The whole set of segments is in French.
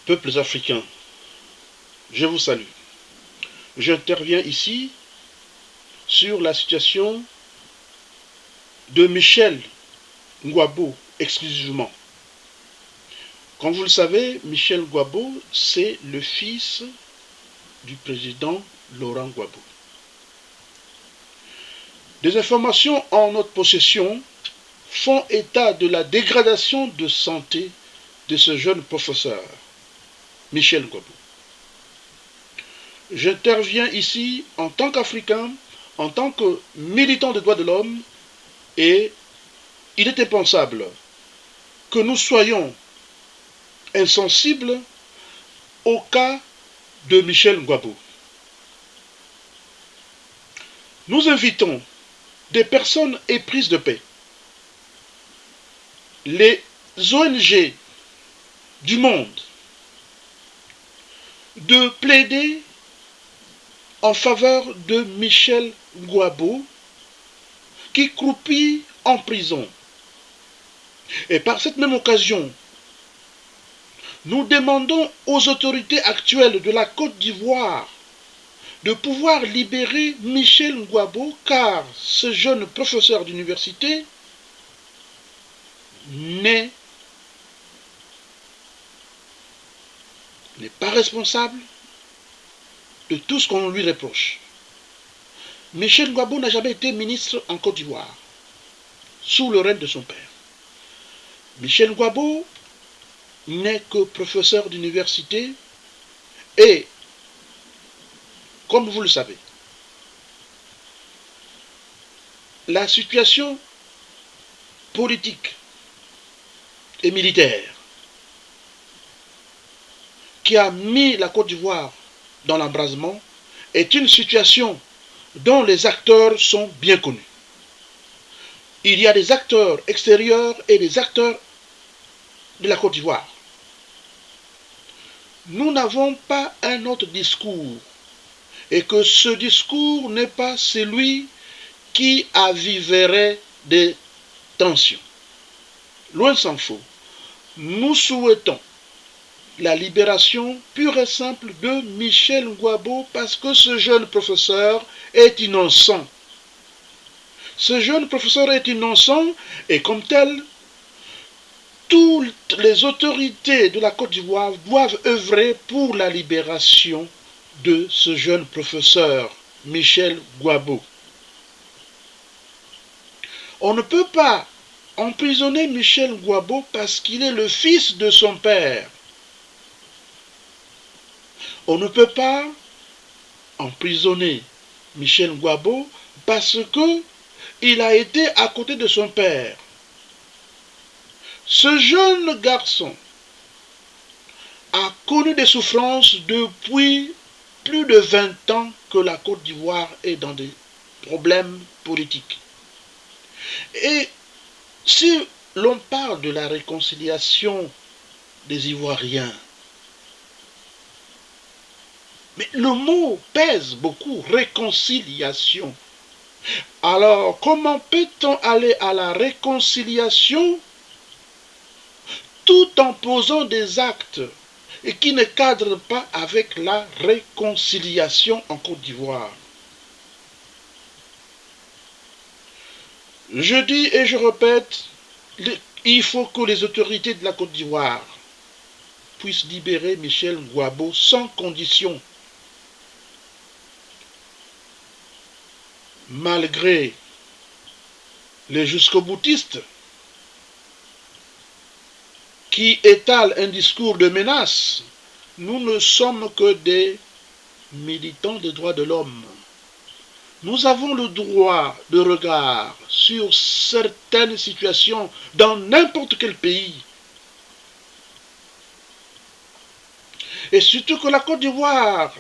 Peuples africains, je vous salue. J'interviens ici sur la situation de Michel Ngouabo exclusivement. Comme vous le savez, Michel Ngouabo, c'est le fils du président Laurent Gbagbo. Des informations en notre possession font état de la dégradation de santé de ce jeune professeur, Michel Ngouabo. J'interviens ici en tant qu'Africain, en tant que militant des droits de l'homme, et il est impensable que nous soyons insensibles au cas de Michel Ngouabo. Nous invitons des personnes éprises de paix, les ONG du monde, de plaider en faveur de Michel Ngouabo qui croupit en prison. Et par cette même occasion, nous demandons aux autorités actuelles de la Côte d'Ivoire de pouvoir libérer Michel Ngouabo, car ce jeune professeur d'université n'est pas responsable de tout ce qu'on lui reproche. Michel Ngouabo n'a jamais été ministre en Côte d'Ivoire, sous le règne de son père. Michel Ngouabo n'est que professeur d'université et, comme vous le savez, la situation politique et militaire qui a mis la Côte d'Ivoire dans l'embrasement est une situation dont les acteurs sont bien connus. Il y a des acteurs extérieurs et des acteurs de la Côte d'Ivoire. Nous n'avons pas un autre discours, et que ce discours n'est pas celui qui aviverait des tensions. Loin s'en faut. Nous souhaitons la libération pure et simple de Michel Ngouabo parce que ce jeune professeur est innocent. Ce jeune professeur est innocent et comme tel, toutes les autorités de la Côte d'Ivoire doivent œuvrer pour la libération de ce jeune professeur, Michel Ngouabo. On ne peut pas emprisonner Michel Ngouabo parce qu'il est le fils de son père. On ne peut pas emprisonner Michel Ngouabo parce qu'il a été à côté de son père. Ce jeune garçon a connu des souffrances depuis plus de 20 ans que la Côte d'Ivoire est dans des problèmes politiques. Et si l'on parle de la réconciliation des Ivoiriens, mais le mot pèse beaucoup, réconciliation. Alors, comment peut-on aller à la réconciliation tout en posant des actes et qui ne cadrent pas avec la réconciliation en Côte d'Ivoire? Je dis et je répète, il faut que les autorités de la Côte d'Ivoire puissent libérer Michel Ngouabo sans condition. Malgré les jusqu'au-boutistes qui étalent un discours de menace, nous ne sommes que des militants des droits de l'homme. Nous avons le droit de regard sur certaines situations dans n'importe quel pays. Et surtout que la Côte d'Ivoire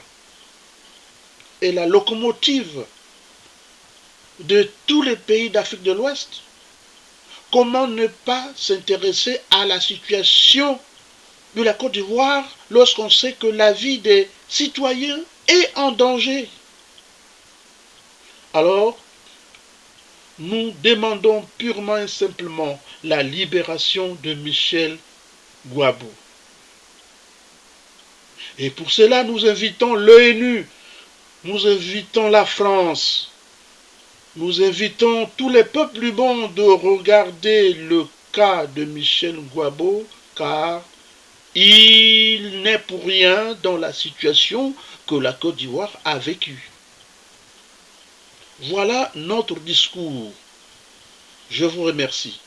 est la locomotive de tous les pays d'Afrique de l'Ouest. Comment ne pas s'intéresser à la situation de la Côte d'Ivoire lorsqu'on sait que la vie des citoyens est en danger? Alors, nous demandons purement et simplement la libération de Michel Ngouabo. Et pour cela, nous invitons l'ONU, nous invitons la France, nous invitons tous les peuples du monde de regarder le cas de Michel Gbagbo, car il n'est pour rien dans la situation que la Côte d'Ivoire a vécue. Voilà notre discours. Je vous remercie.